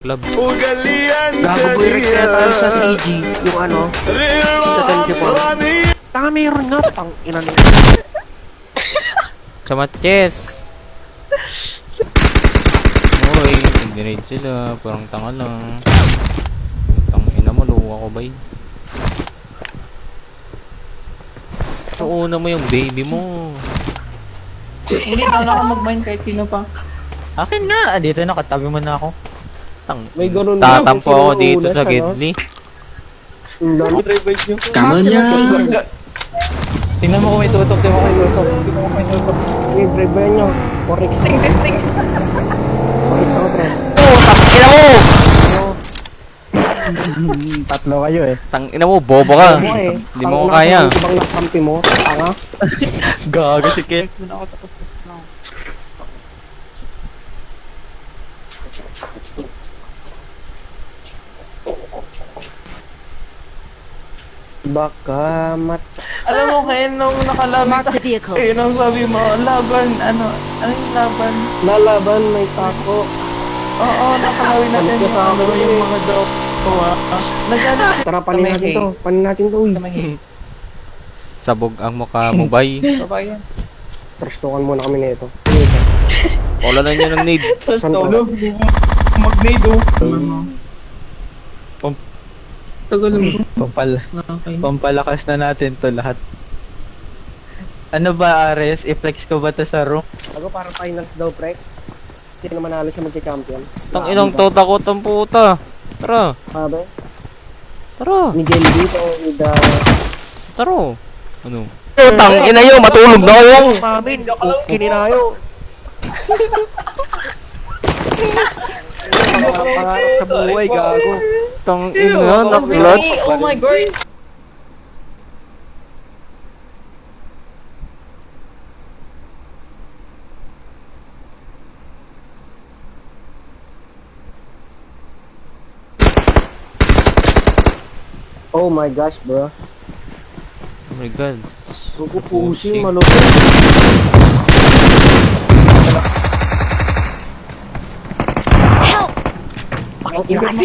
Club. Gagaboy rin kaya tayo sa CG, yung ano, sa 24. Tanga mayroon nga, tang ina nila. Chamatches! Uy, hindi sila. Parang tanga lang. Tang ina mo, luwa ko ba yun? Tuuna mo yung baby mo. Hindi na ako mag-mine kahit sino pa. Akin na, dito na, katabi mo na ako. Tang May ganun na, tatampo may ako sinuulat, dito sa ano? Gedli. Tama niya. Tingnan mo kung may tutok, tingnan mo kung may tutok. Tingnan mo kung may tutok. Okay, drive ba nyo? Forex. Forex ako, pre. Tatlo kayo eh. Tang ina mo, bobo ka. Bobo eh. Hindi mo ko Ang kaya. nasa ibang nakampi mo, tanga. Gago si Ken. Baka mat... Alam mo kayo nung nakalaban Marked a vehicle. eh, nung sabi mo, laban, ano yung laban? Lalaban, may tako. Oo, nakalawin natin Balik ka sa akin, yung eh. mga jowa. Nagano? Tara, panin natin to. Panin natin to, uy. Sabog ang mukha mo, bay. Babayan. Trastukan muna kami nito. Wala na niya ng need. Saan to? Mag-made Tagal mo. Okay. Pampalakas na natin to lahat. Ano ba, Ares? I-flex ko ba to sa room? Ako parang finals daw, pre. Hindi naman manalo siya magka-champion. Tang inang to, takot ang puta. Tara, Sabi? tara, Miguel dito with the... tara. Ano? Tang ina yun, matulog na kayo. Mamin, kininayo. Pangarap sa buhay, gago. Tang ina, naklats. Oh my god. Oh my gosh, bro. Oh my god. Pupusin, malupit. Help! Ang ina mo.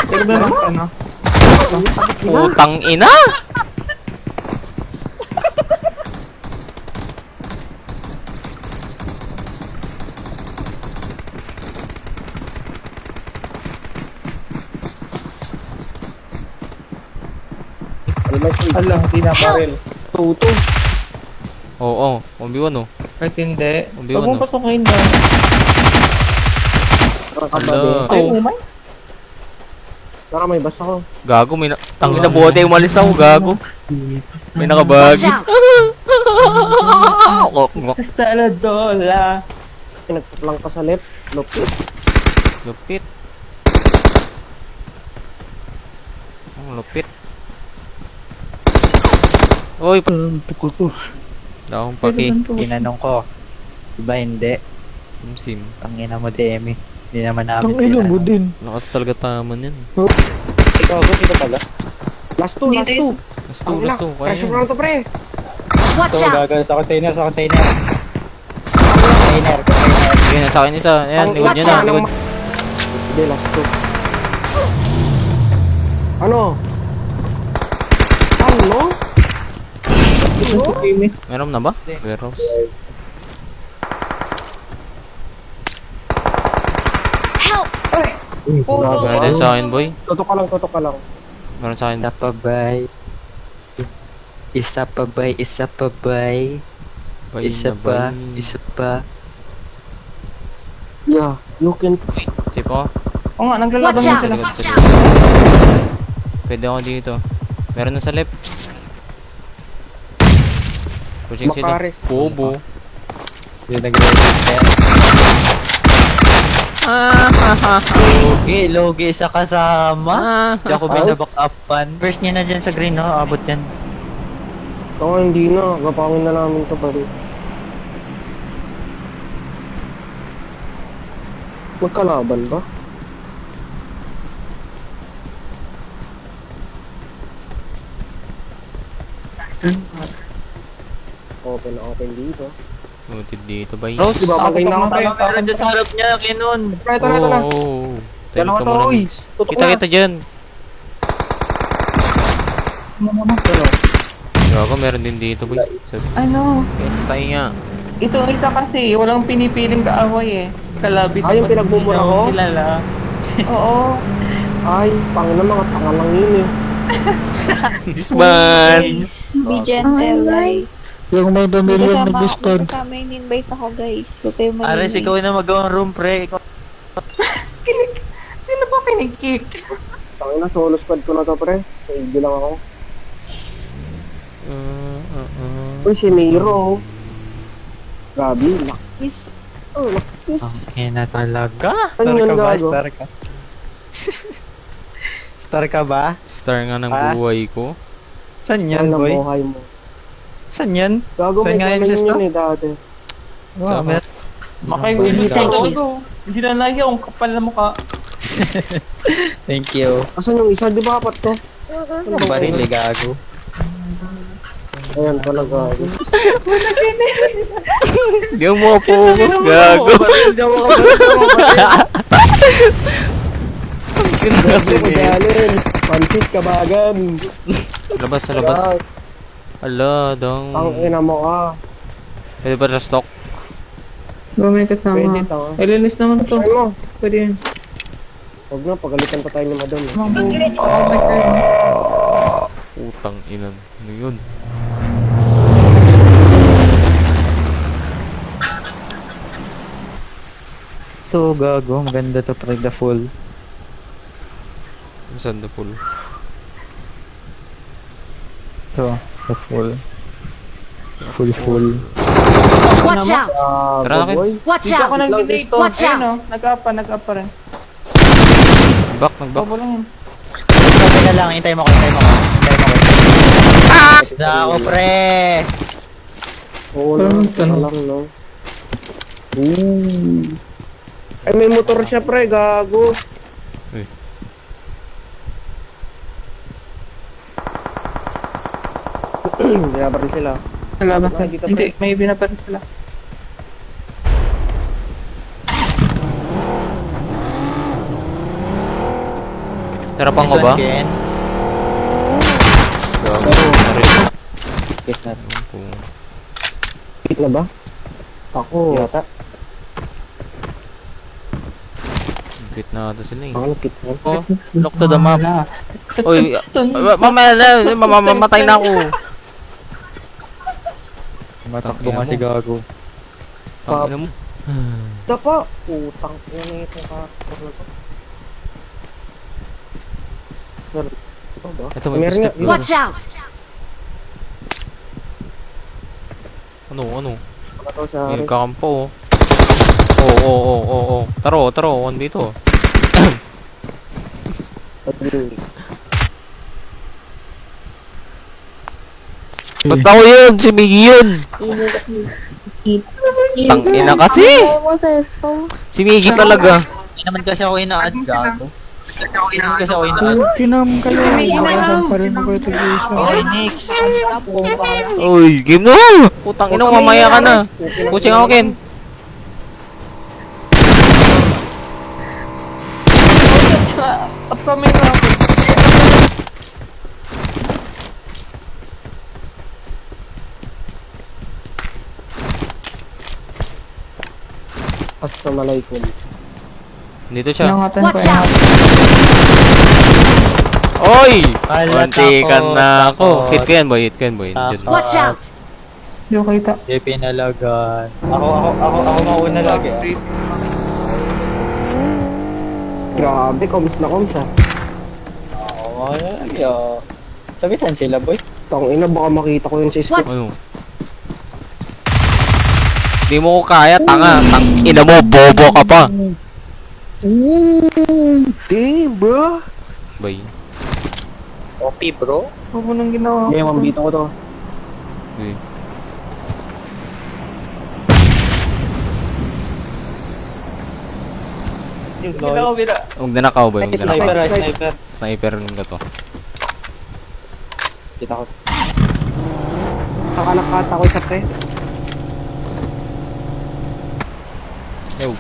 Pero ba ano? Putang ina! Ala, hindi na baril. Tuto. Oo, 1v1 oh. Kahit hindi. Hindi, Huwag mong ano? pasukin na. Parang Ala. kababi. Ay, Oh. umay. Baka may basta ko. Gago, may na... Tangin na buhate, umalis ako, gago. May nakabagi. Watch out! Saladola. Pinagpaplang ka sa left. Lupit. Lupit. Ang lupit. Uy, Tukol to. Daong paki. Tinanong ko. Diba hindi? Sim. Tangina mo, Demi. Hindi naman namin Tangina mo din. Lakas talaga taman yan. Ikaw, dito pala. Last two, last two. Last two, kaya Pressure yan. ko lang to, pre. Watch Ito, out! gagal sa container, sa container. Container. Sige na sa akin isa. Ayan, likod Watch niya na, out. likod. Hindi, last two. Ano? Ano? Meron na ba? Warehouse. Help! Meron din sa akin, boy. Tutok ka lang, tutok ka lang. Meron sa akin. Isa pa, bay. Isa pa, bay. Isa pa, bay. Bay Isa na pa. bay. Isa pa. Yeah, you can... Sip ako. Oo nga, naglalaban Watch na out! sila. Watch out! Pwede ako dito. Meron na sa left. Pushing sila. Makares. Bobo. Yung nag-ready. Logi, logi sa kasama. Hindi ako binaback upan. First niya na dyan sa green, no? Abot yan. Oo, hindi na. Gapangin na namin to, pare. Magkalaban ba? Open na open dito. Looted dito ba? Rose, di ba? Magaling na ako pre. Meron dyan sa harap niya, Kinon. Pre, ito na. Oo. Time Dalawa ka to, muna, uy. Mix. Tutok Kita na. kita dyan. Gago, meron din dito, boy. Ano? Yes, nga. Ito isa kasi, walang pinipiling kaaway eh. Kalabit Ah, yung pinagmumura ko? Kilala. Oo. Ay, pang na mga tanga lang yun eh. This man! Be gentle, guys. Yung may bumili yung mag-discount. Kasama yung invite ako, guys. Huwag kayong Ares, maingay. ikaw na magawang room, pre. Ikaw. Sino ba pinag-kick? Tangin na, solo squad ko na to pre. Hindi lang ako. Uy, si Miro. Grabe, nakis. Oh, nakis. Okay na talaga. Ano yun, gago? Star ka. Star ka ba? Star nga ng Ah. buhay ko. Saan Yan yan, ang boy? buhay mo. Saan yan? Gago, may Saan nga yun, galing sister? yun eh dati. Sa Makigulo Thank you. ako. Hindi na lagi akong kapal na mukha. Thank you. Asan yung isa? Di ba apat to? Barili, gago. Ayan pala gago. Hindi mo makapokus, gago. Hindi ako kabaril. Gago, magalin. Pansit, kabagan. Labas sa labas. Ala, dong. Ang ina mo ka. Pwede ba na-stock? Ba may Pwede kasama. tanga. Ilinis naman to. Try mo. Pwede yun. Huwag na, pagalitan pa tayo ni madam. eh. Oo, may time. Utang inan. Ano yun? Ito, gago. Maganda to, pre. The full. Saan the pool? Ito, the full. Full. Watch out! Tara, akin. boy. Watch Dito ako out! nag-delete. Watch Ayun out. o, nag-apa rin. Back, nag-back. Babo lang yun. Teka lang, hintay mo ko. Na ako, pre. Oo na, lang no. Ooh. Ay, may motor siya pre, gago. Uy. Binabaril sila. Salamat Ay, dito, Hindi, may binaparin sila. Tarapan ko ba? Ken. Gago. Narin. Hit na. Hit na ba? Ako. Yata. Git na ata sila eh. Ako hit na. Oh, look to the map. Wala. Uy, mamaya na, mamamatay na ako. Matakbo nga si gago. Tangina mo. Dapa. Utang ina na ito ka. Ito ba? Ito, may Meron step nga. yun. Watch out! Ano? Ito sa May akin. kakampo oh. Oo. Taro, on dito. Ba't ako yun? Si Miggy yun! Tangina kasi! Si Miggy talaga. Hindi naman kasi ako ina-add, gago. Hindi naman kasi ako ina-add. Kinam kayo. May ina. Nakasam pa rin ako ito guys. Okay, next. Uy, game na! Putang ina, mamaya ka na. Pushing ako, Ken. Upcoming round. Assalamualaikum. Dito siya. Ingatan ko Watch yan. out! Oy! Ala, Mantikan na takot. ako. Hit ko yan, boy. Dyan. Takot. Watch out! Hindi ko kita. Hindi pinalagan. Ako mauna lagi. Grabe, koms na koms ah. Ako mauna lagi, oh. Sabi saan sila, boy? Tang ina, baka makita ko yun sa scope. Ano? Di mo ko kaya, tanga. Ina mo, bobo ka pa. Damn, bro. Bay. OP, bro. Huwag mo nang ginawa. Hindi, mambito ko to. Bay. Ginawa bila. Huwag na nakaw, boy. Huwag na nakaw. Sniper, sniper. Sniper rin ka to. Kita ko. Nakalakata ko isa pre. Yo.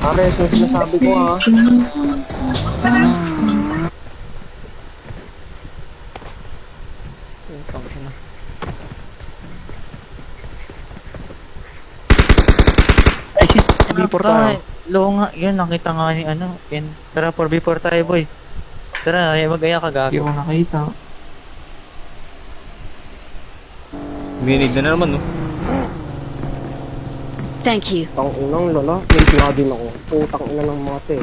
Ares, yung sinasabi ko ha. Ay, shit. Before Tara, tayo. low nga. Yun, nakita nga ni ano. Ken. Tara, 4v4 tayo, boy. Tara, mag-aya ka, Hindi gago. ko nakita. Grenade na naman, no? Thank you. Tang inang lala. May pila din ako. Putang ina ng mate.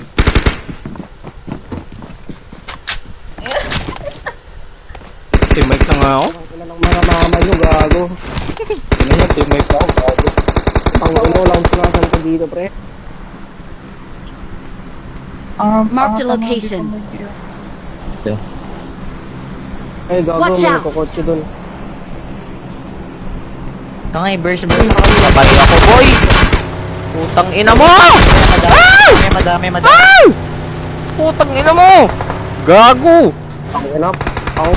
Teammate na nga ako. Tang ina ng mga mama nyo, gago. Ano yan? Teammate na ako. Gago. Tang ina lang sinasan ko dito, pre. Mark the location. Ay, gago. Watch May out. kokotse dun. Tangay, burst. Sabay ako, boy! Putang ina mo! Madami. Putang ina mo! Gago! Tang ina. Ako.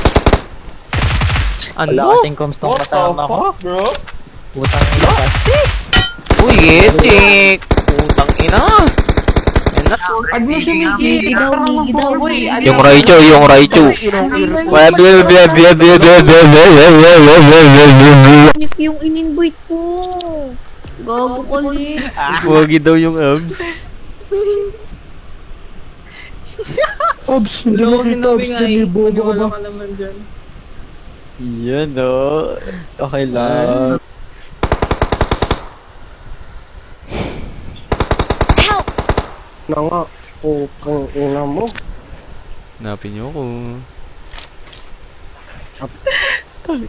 Wala Ano? kasing comms tong kasama ko. bro? Putang ina kasi. Uy, Etik! Putang ina! Yan na. Ad mo si Miggy. Miggy daw, Miggy daw. Yung Raichu, yung Raichu. Nip yung in-invite ko. Gago ulit. Wagi daw yung abs. Obs, hindi nakita Obs. Dali, bobo ka ba? Yan, no. Okay lang. Help! Na nga. Putang ina mo. Hanapin niyo ako.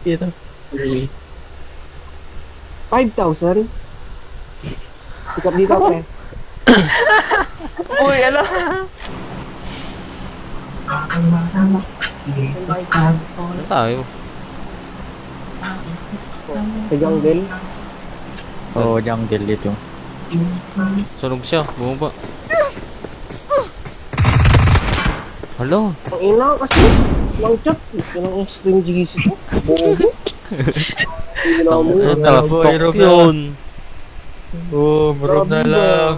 Ito. 5,000? Pick up dito, pre. Uy, ala. Ano tayo? Sa jungle. Oo, jungle dito. Sunog siya. Bumaba. Hala. Ang ina kasi. Lang chat. Ang stream Jesus ko. Bobo. Hindi na mo. Naka-stock yun. Oo, marog na lang.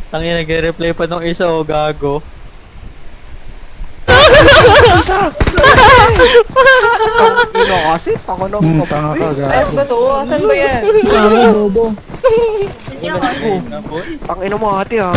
Tangin, nag-replay pa nung isa, oh, gago. Ina kasi. Tako na mo. Tanga ka, Ayos gago. ba to? Asan ba yan? Bobo. Ang ina mo ate ha.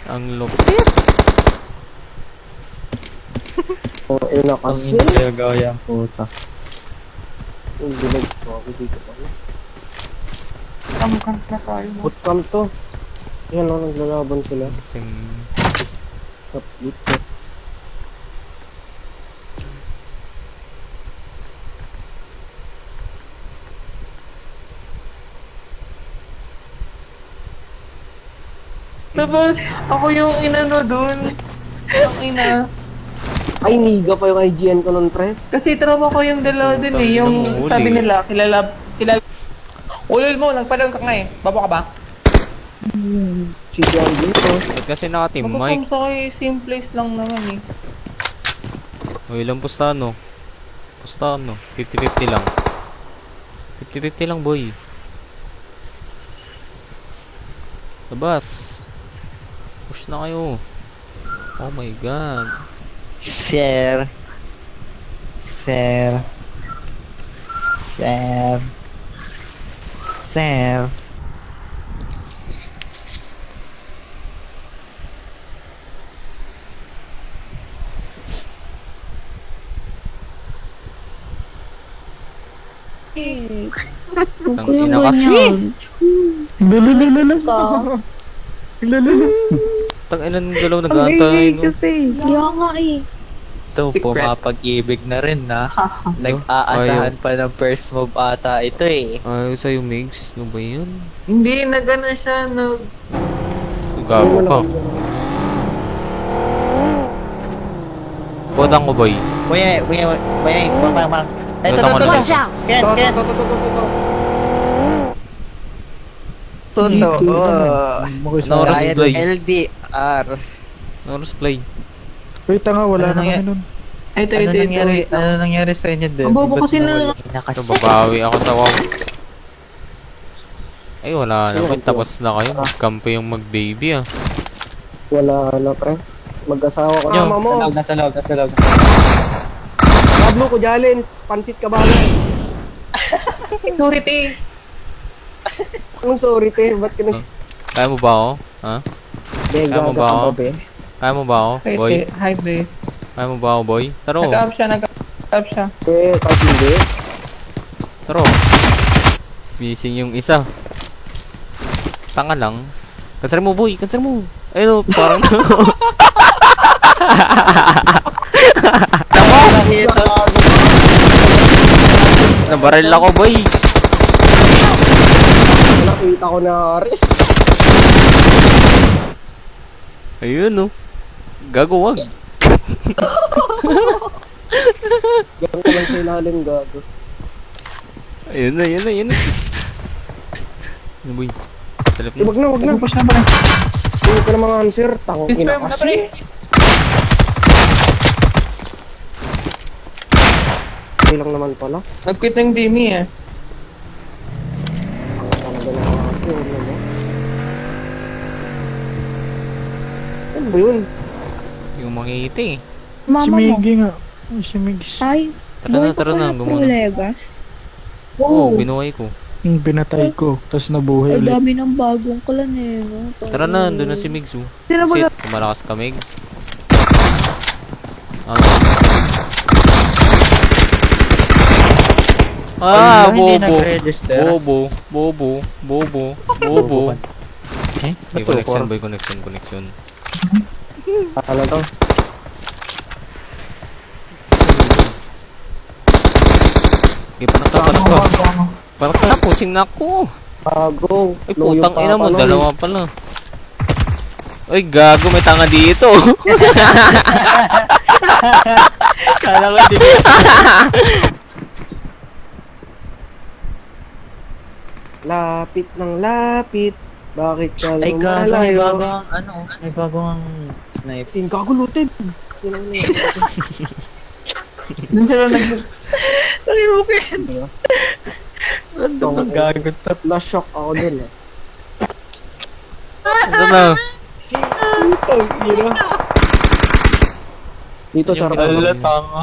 Ang lupit. Ang ina Ang kasi. gaya ang puta. Ang dilag ko ako dito. Kamukang na tayo. Bootcamp to. Yan o, naglalaban sila. Sing... Sa bootcamp. Tapos, ako yung inano dun. Ang ina. Ay, niga pa yung IGN ko nun, pre. Kasi tropa ko yung dalawa dun eh. Yung Huli. sabi nila, kilala. Ulol mo, nagpadang ka nga eh. Babo ka ba? Si John dito. Ba't kasi naka-team mic? Mapapang sa kay same place lang naman eh. O ilang pustahan no? Pustahan no? 50-50 lang. 50-50 lang boy. Labas. Push na kayo. Oh my god. Share. Share. Share. Share. Tang ina kasi. Lulululul. Ka. Lululul. Tanginan ng dalaw nag-aantay, no? Kaya nga eh. Ito, Secret. pumapag-ibig na rin na. Nag-aasahan pa ng first move ata ito eh. Ayaw sa'yo, Migs. Ano ba yun? Hindi, nag-ano siya, Gago ka. Bodang ko, boy. Buya, bang. Ito, Botang ko na Watch out! Ken. Tundo. Nauras Ryan play. LDR. Nauras play. Wait, tanga, wala Ano na nangyari? kami nun. Ano nangyari sa inyo din? Ang bobo kasi na- So, babawi ako sa wow. Ay, wala naman. Tapos na kayo. Magkampo yung mag-baby, ah. Wala na, pre. Mag-asawa ko. Yo. Tama mo. Nasa loob. Pablo ko, Jalens. Pansit ka ba? Security. Anong sorry, te? Ba't ka nag... Kaya mo ba ako? Ha? Bega Kaya mo ba ako? Kaya mo ba ako, Wait, boy? hi, babe. Kaya mo ba ako, boy? Taro. Nag-up siya. Eh, kahit hindi. Taro. Missing yung isa. Tanga lang. Cancel mo, boy. Cancel mo. Ayun, parang... Nabaril ako, boy. Nakita ko na, Aris. Ayun, no. Gago, wag. Ganun ka lang sa ilalim, gago. Ayun na. Ano, boy? Talap Eh, na. wag na. Ano pa siya ba? Hindi ko na mga answer. Tangok ina Display mo na, kasi. pre. Okay lang naman pala. Nag-quit ng Demi, eh. Talaga na ako. Ano ba yun? Yung makikita, eh. Si Mama mo. Miggy nga. Ay, si Migs. Ay, Tara na. Gumuna. Legas. Oo, binuhay ko. Yung binatay ko, tapos nabuhay Ang ulit. dami ng bagong clan eh. No? Tara na, doon na si Migs, oh. Sino ba? Sit, kumalakas ka, Migs. Ano? Ah, Hindi bobo. nag-register. Bobo. Eh? May connection. Ano to? Parang ka, puching na ako. Bago. Ay, putang ina mo, dalawa pala. Ay, gago, may tanga dito. Kala ko hindi. Lapit ng lapit. Bakit ka Ay, gago, may lumalayo? bagong may bagong snipe. Ting kagulutin. Doon sila Nakirukin. Ano bang gago to? Na-shock ako dun eh. Saan na? Dito sa Ala, tanga.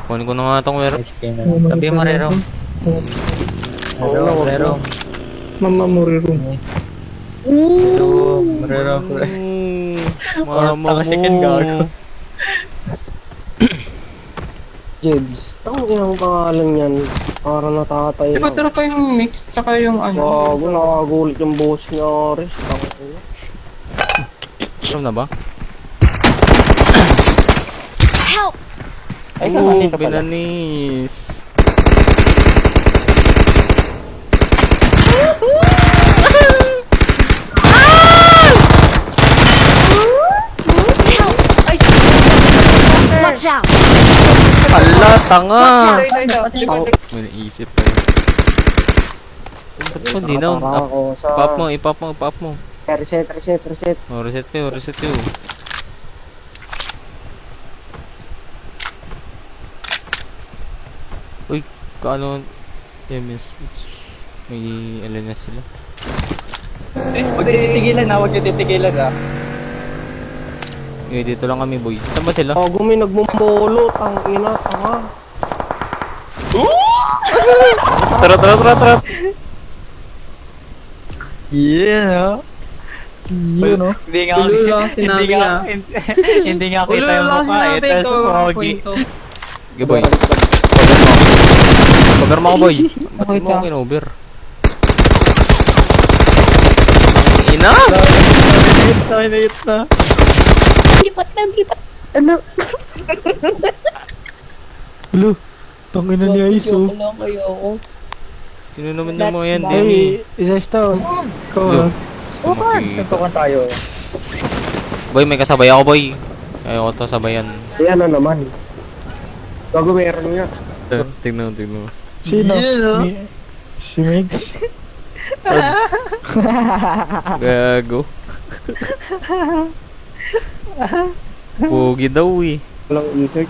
Kunin ko na nga itong meron. Sabi mo, Rero. Rero. Mama mo rin. Rero. Mama mo. Second gago. Jebs. Ang inang pangalan yan. Para natatay Diba lang. tara pa yung mix, tsaka yung ano. Bago nakagulit yung boss niya, Aris. Tangina. Meron na ba? Help! Ay, Oo, nandito pala. binanis. Watch out! Hala, tanga. Ito. May naisip pa yun. Ba't mo di na? Nakatara ako sa... Ipap mo. Reset. Oh, reset kayo. Uy, kaano message? May alin na sila. Huwag niyo titigilan ah. Okay, dito lang kami, boy. Saan ba sila? Bago may nagmumolo. Tangina, tanga. Tara. Yeah, no? Yun, no? Hindi nga Ulo lang sinabi niya. hindi nga kita yung mukha eh. Tapos pogi. Okay, boy. Pagar mo ako, boy. Ba't mo ako in-over? Ina na! Hit na. Lipat na, lipat. Ano? Lu, tangin na niya iso. Wala kayo ako. Sino naman yung mga yan, That's Demi? Ay, isa stone. Ko. Lu, gusto makita. Nagtukan tayo. Boy, may kasabay ako, boy. Ayoko to sabayan. Ayan na naman. Bago meron nga. Tignan mo. Sino? Si Migs. Gago. Pogi daw eh. Walang isig.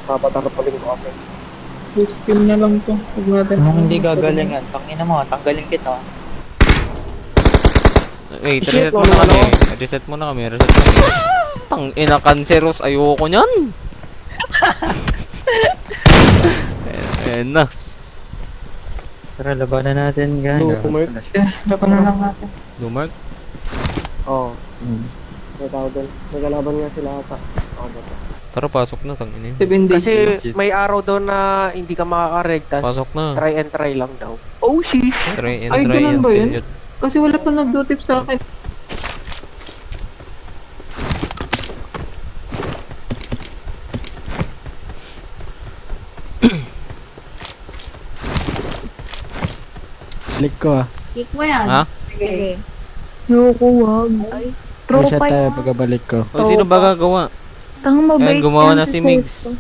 Papatarapalin ko kasi. Skill na lang to. Huwag natin. Anong hindi gagalingan? Tangina mo, tanggalin kita. Wait, Shit, reset mo wala na kami. na. Reset mo na kami. Tang ina cancerous, ayoko niyan. Ayan na. Tara, labanan natin, guys. No, kumark. Dapat na lang natin. Lumark? Oo. May tao doon. Nagalaban nga sila ata. Ako ba to? Tara, pasok na. Tang ina yun. 7 days. Kasi may araw doon na hindi ka makakaregtas. Pasok na. Try and try lang daw. Oh, sheesh. Try and Ay, try ganun ba until yun? you... Kasi wala pa nag-do-tip sa akin. Click ko ah. Kick mo yan. Ha? Sige. Ayoko, wag. Reset tayo pagkabalik ko. O, sino ba gagawa? Tanga mabait. Ayan, gumawa na si Migs.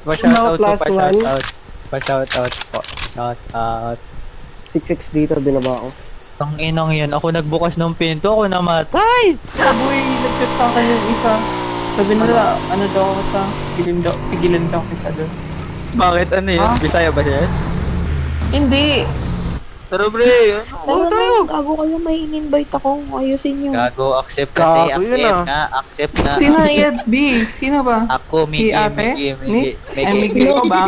Pa-shoutout Plus po, pa-shoutout. Pa-shoutout po. Shoutout. 6-6 dito, binaba ako. Tanginang yan, ako nagbukas ng pinto, ako namatay! Saboy, nag-chat sa akin yung isa. Sabi nila, ano daw ako sa pigilan daw kita doon. Bakit? Ano yun? Ah? Bisaya ba siya? Hindi. Tara pre, Dahil naman, gago kayo, may in-invite ako. Ayusin nyo. Gago, accept kasi, Gago yun, accept ah. na, accept na. Sino yan, B? Sino ba? Ako, Miki, Si ate? Miki. Ay, Miki ko ba?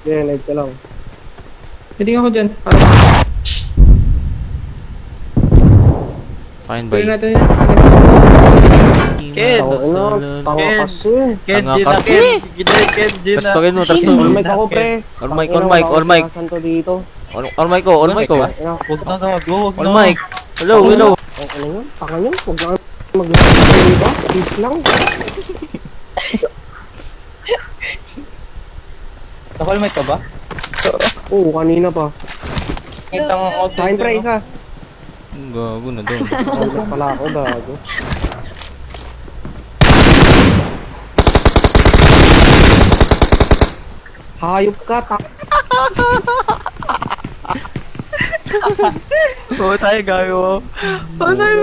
Yan, live ka lang. Hindi ako dyan. Fine, Pwede bye. natin yan. Ken! Ako, ano, tanga Ken. kasi. Ken, Tanga Gina, kasi. Ken, Gina. Trastokin mo, All trastokin. mic ako, pre. All mic, all mic, all mic. Santo dito. All mic ko, all mic ko. Ano, Huwag na gago, huwag All na. mic. Hello, hello. ano yun? Taka nyo? Huwag na mag-live dito. Peace lang. Nakal mic ka ba? Oo, kanina pa. Kita mo ako Kain, pre, isa. Gago na doon. Ano pala ako, bago. Hayop ka, Oo, tayo gago. Oo, tayo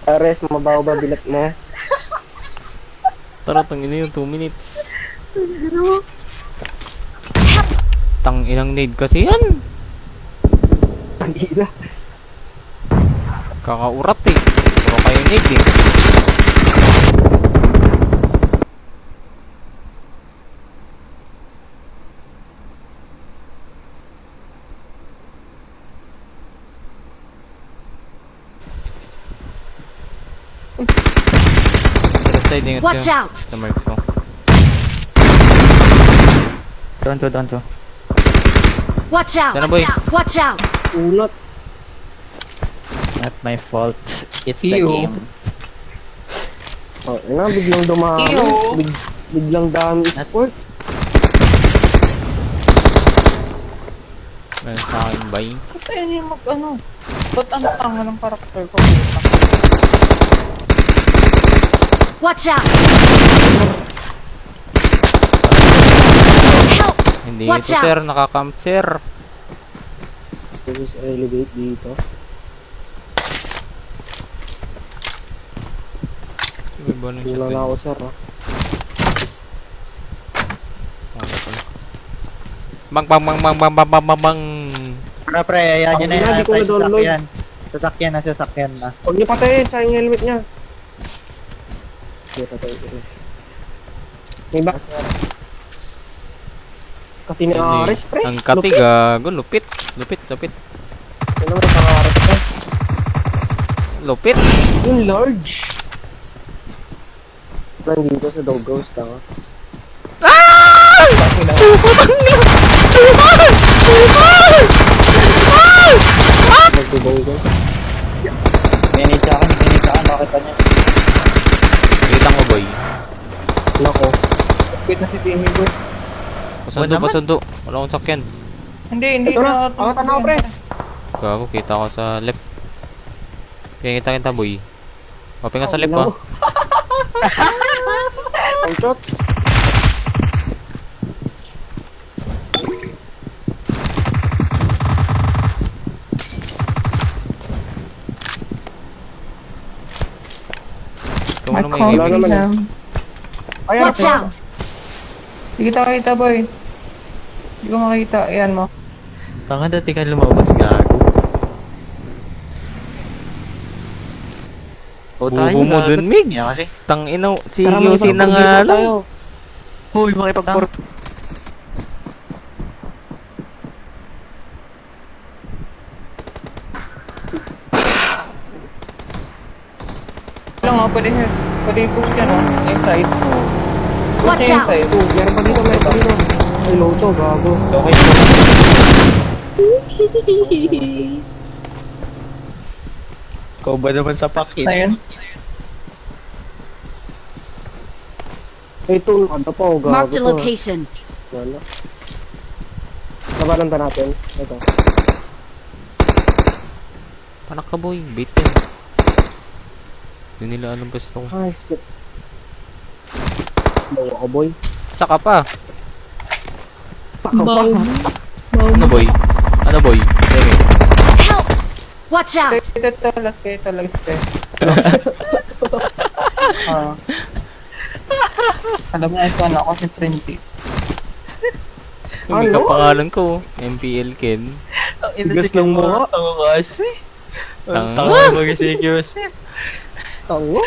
Ares, mabaho ba bilat mo? Tara, tangina yun, 2 minutes. Tang inang need kasi yan. Ang ina. Kakaurat eh. Puro kayo need eh. Left side, ingat Watch kayo. out! Sa mark ko. Doon to. Watch out! Tara, boy. Watch out! Ulat. Not my fault. It's the Ew. game. Oh, ina, biglang dumami. Ew. Biglang dami sports. Meron sa akin, bye. Kasi yun yung mag-ano. Ba't ang tanga ng karakter ko? Watch out! Help! Hindi Watch ito, out. sir. Nakakamp, sir. Tapos elevate dito. Sige ba nang Wala na ako, sir, ah. Bang, bang, bang, bang, bang, bang, bang, bang, bang. Pre, ayan yun na Ang ina, yan. di ko na-download. Sasakyan na. Huwag niyo patayin, sayang yung helmet niya. Hindi, patayin ko. May back. Kasi ni Ares, pre. Ang kati gago, lupit. Lupit. Ano naman ang Ares, pre? Lupit. Yung large. Nandito sa dog ghost, tanga. Magtubong ko. Minita ka, nakita niya. Kita ko, boy. Nako. Wait na si Timmy boy. Pasundo. Wala akong sakyan. Hindi Ito na. Angatan na ako, pre. Gago, kita ko sa left. Pingita kita, boy. Mapinga sa left, ha? Ang shot. Kung ano may Wala ibig. naman eh. Ay, ano Watch po? out! Hindi kita makita boy. Hindi ko makita. Ayan mo. Tanga dati ka lumabas, gago. O tayo, Bubo mo gago. dun, Migs. Yan kasi. Tang ina, si Tara, Yosi na nga makipag-compete lang. tayo. Hoy, makipag-port. Lang pwede po dyan inside. Watch out! Inside. Meron pa dito, meron pa dito. Ay, loto, gago. Okay. Ikaw ba naman sa pakit? Ayun. Ay, ito, ano pa, oh, gago. Mark the to, ah. location. Wala. Labanan ba natin? Ito. Panak ka, boy. Bait ka. Hindi nila alam gusto ko. Ay, skip. Bawa ka, boy. Saka pa. Bow. Ano, boy? Ano, boy? Demi. Help! Watch out! Ito talaga. Alam mo ito ano ako si Frenzy. May kapangalan ko. MPL Ken. Tigas ng mukha. Tanga kasi. Tanga. Tanga mo kasi, Kios. Tango.